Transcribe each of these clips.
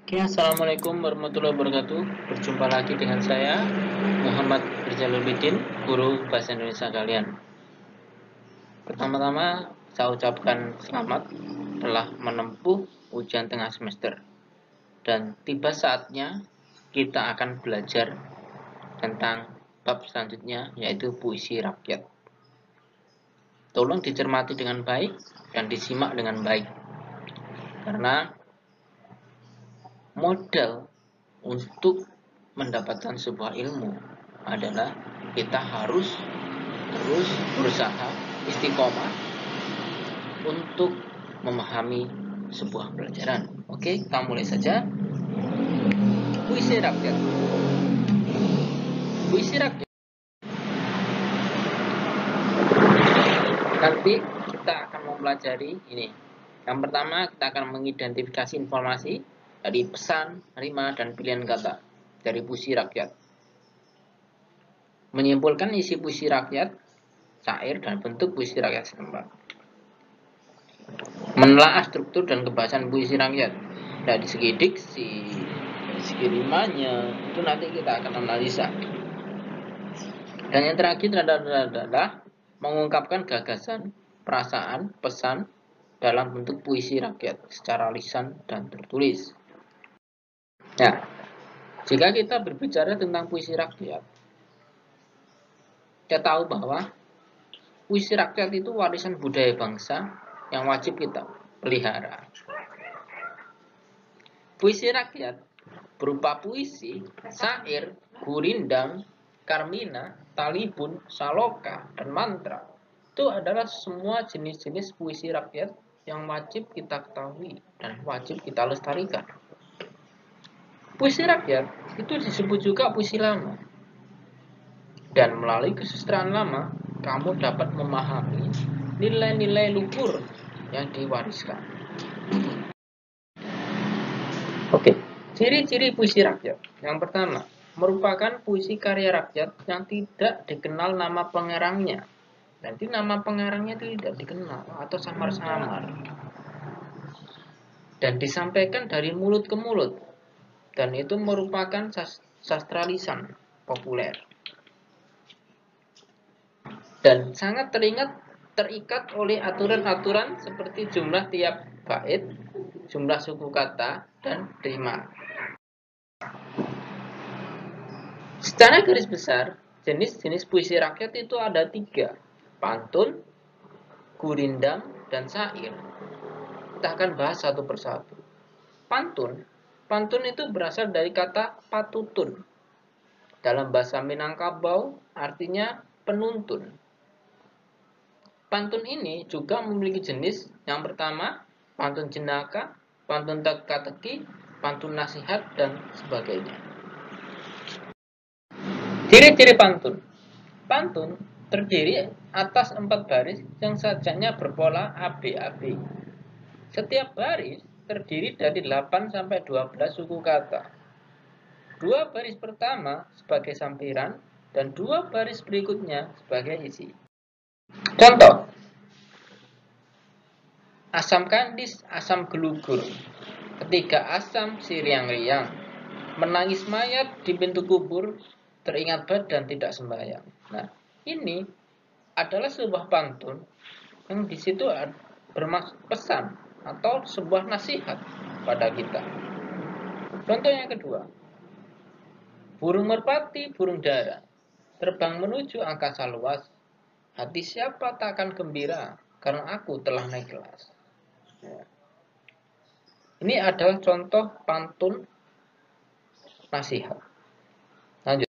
Oke, Assalamualaikum warahmatullahi wabarakatuh. Berjumpa lagi dengan saya, Muhammad Rizaludin, guru bahasa Indonesia kalian. Pertama-tama, saya ucapkan selamat telah menempuh ujian tengah semester. Dan tiba saatnya kita akan belajar tentang bab selanjutnya, yaitu puisi rakyat. Tolong dicermati dengan baik dan disimak dengan baik. Karena modal untuk mendapatkan sebuah ilmu adalah kita harus terus berusaha istiqomah untuk memahami sebuah pelajaran. Oke, kita mulai saja. Puisi rakyat. Puisi rakyat. Nanti kita akan mempelajari ini. Yang pertama, kita akan mengidentifikasi informasi dari pesan, rima, dan pilihan kata dari puisi rakyat. Menyimpulkan isi puisi rakyat, syair, dan bentuk puisi rakyat setempat. Menelaah struktur dan kebahasan puisi rakyat dari segi diksi, dari segi rimanya, itu nanti kita akan analisa. Dan yang terakhir adalah mengungkapkan gagasan, perasaan, pesan dalam bentuk puisi rakyat secara lisan dan tertulis. Nah, jika kita berbicara tentang puisi rakyat, kita tahu bahwa puisi rakyat itu warisan budaya bangsa yang wajib kita pelihara. Puisi rakyat berupa puisi, syair, gurindam, karmina, talibun, saloka, dan mantra. Itu adalah semua jenis-jenis puisi rakyat yang wajib kita ketahui dan wajib kita lestarikan. Puisi rakyat itu disebut juga puisi lama. Dan melalui kesusastraan lama, kamu dapat memahami nilai-nilai luhur yang diwariskan. Oke, ciri-ciri puisi rakyat. Yang pertama, merupakan puisi karya rakyat yang tidak dikenal nama pengarangnya. Nanti nama pengarangnya tidak dikenal atau samar-samar. Dan disampaikan dari mulut ke mulut. Dan itu merupakan sastra lisan populer. Dan sangat terikat oleh aturan-aturan seperti jumlah tiap bait, jumlah suku kata, dan rima. Secara garis besar, jenis-jenis puisi rakyat itu ada 3, pantun, gurindam, dan syair. Kita akan bahas satu persatu. Pantun itu berasal dari kata patutun. Dalam bahasa Minangkabau artinya penuntun. Pantun ini juga memiliki jenis yang pertama, pantun jenaka, pantun teka-teki, pantun nasihat, dan sebagainya. Ciri-ciri pantun. Pantun terdiri atas 4 baris yang sajaknya berpola AB-AB. Setiap baris terdiri dari 8 sampai 12 suku kata. 2 baris pertama sebagai sampiran dan 2 baris berikutnya sebagai isi. Contoh: asam kandis, asam gelugur, ketiga asam si riang-riang, menangis mayat di pintu kubur, teringat badan tidak sembahyang. Nah, ini adalah sebuah pantun yang di situ bermaksud pesan atau sebuah nasihat pada kita. Contoh yang kedua, burung merpati, burung dara, terbang menuju angkasa luas, hati siapa tak akan gembira karena aku telah naik kelas. Ya. Ini adalah contoh pantun nasihat. Lanjut.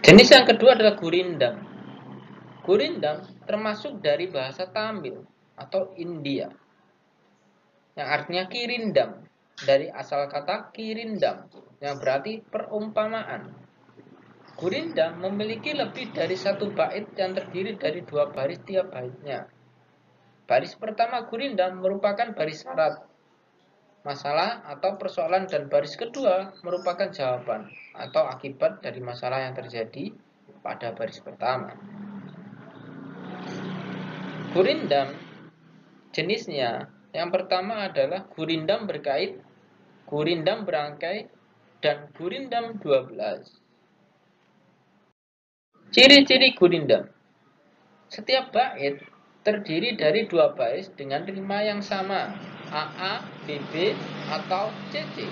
Jenis yang kedua adalah gurindam. Gurindam termasuk dari bahasa Tamil atau India, yang artinya kirindam, dari asal kata kirindam, yang berarti perumpamaan. Gurindam memiliki lebih dari 1 bait yang terdiri dari 2 baris tiap baitnya. Baris pertama gurindam merupakan baris syarat, masalah atau persoalan, dan baris kedua merupakan jawaban atau akibat dari masalah yang terjadi pada baris pertama. Gurindam jenisnya yang pertama adalah gurindam berkait, gurindam berangkai, dan gurindam 12. Ciri-ciri gurindam. Setiap bait terdiri dari 2 baris dengan rima yang sama, AA, BB, atau CC.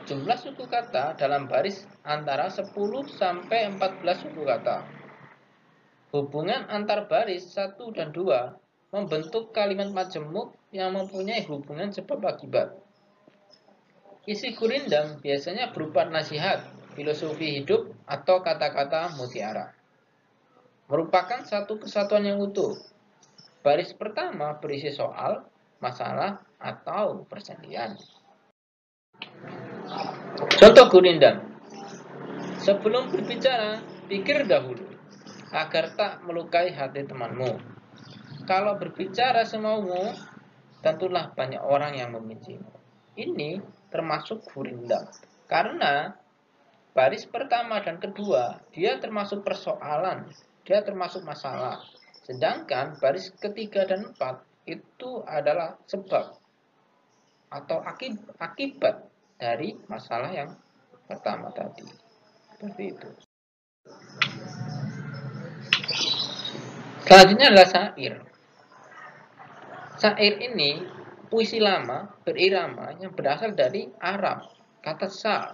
Jumlah suku kata dalam baris antara 10 sampai 14 suku kata. Hubungan antar baris 1 dan 2 membentuk kalimat majemuk yang mempunyai hubungan sebab akibat. Isi gurindam biasanya berupa nasihat, filosofi hidup, atau kata-kata mutiara. Merupakan satu kesatuan yang utuh. Baris pertama berisi soal, masalah, atau persendian. Contoh gurindam. Sebelum berbicara, pikir dahulu, agar tak melukai hati temanmu. Kalau berbicara semaumu, tentulah banyak orang yang membencimu. Ini termasuk gurindam. Karena baris pertama dan kedua, dia termasuk persoalan, dia termasuk masalah. Sedangkan baris ketiga dan 4 itu adalah sebab atau akibat dari masalah yang pertama tadi. Seperti itu. Selanjutnya adalah syair. Syair ini puisi lama berirama yang berasal dari Arab. Kata sya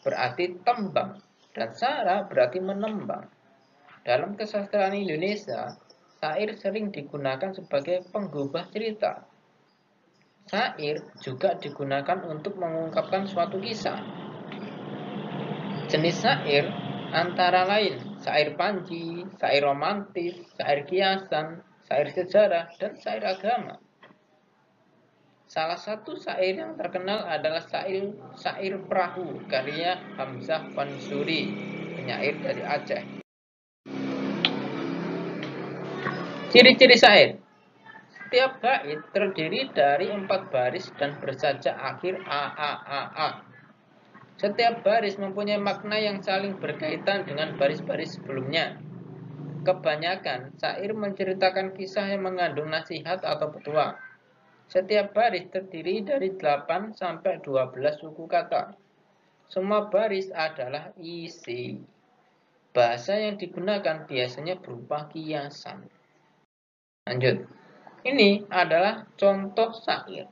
berarti tembang dan syara berarti menembang. Dalam kesastraan Indonesia, syair sering digunakan sebagai penggubah cerita. Syair juga digunakan untuk mengungkapkan suatu kisah. Jenis syair antara lain syair panji, syair romantis, syair kiasan, syair sejarah, dan syair agama. Salah satu syair yang terkenal adalah syair Perahu karya Hamzah Fansuri, penyair dari Aceh. Ciri-ciri syair. Setiap bait terdiri dari 4 baris dan bersajak akhir AAAA. Setiap baris mempunyai makna yang saling berkaitan dengan baris-baris sebelumnya. Kebanyakan syair menceritakan kisah yang mengandung nasihat atau petua. Setiap baris terdiri dari 8 sampai 12 suku kata. Semua baris adalah isi. Bahasa yang digunakan biasanya berupa kiasan. Lanjut. Ini adalah contoh syair.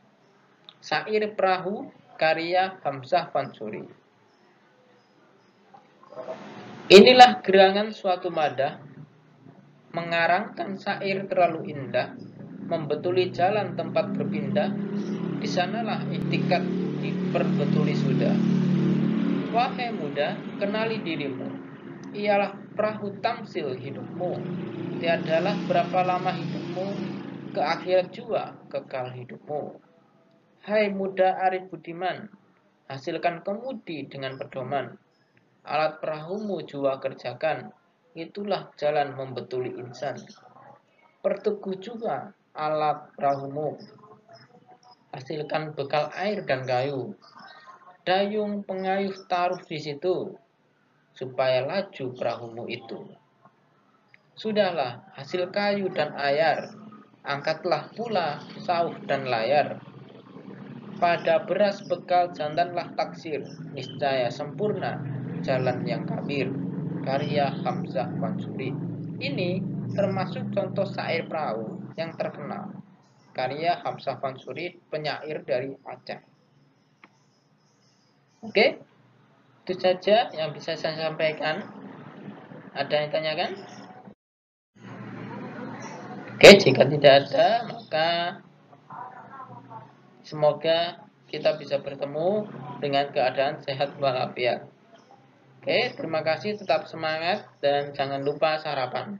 Syair Perahu karya Hamzah Fansuri. Inilah gerangan suatu madah, mengarangkan syair terlalu indah, membetuli jalan tempat berpindah, di sanalah iktikat diperbetuli sudah. Wahai muda, kenali dirimu, ialah perahu tamsil hidupmu, tiadalah berapa lama hidupmu, ke akhirat jua kekal hidupmu. Hai muda arif budiman, hasilkan kemudi dengan pedoman. Alat perahumu jua kerjakan, itulah jalan membetuli insan. Perteguh juga alat perahumu, hasilkan bekal air dan kayu. Dayung pengayuh taruh di situ, supaya laju perahumu itu. Sudahlah, hasil kayu dan ayar, angkatlah pula sauh dan layar. Pada beras bekal jantanlah taksir, niscaya sempurna jalan yang kabir. Karya Hamzah Fansuri. Ini termasuk contoh syair perahu yang terkenal. Karya Hamzah Fansuri, penyair dari Aceh. Oke, itu saja yang bisa saya sampaikan. Ada yang tanyakan? Oke, jika tidak ada, maka semoga kita bisa bertemu dengan keadaan sehat walafiat. Oke, terima kasih, tetap semangat dan jangan lupa sarapan.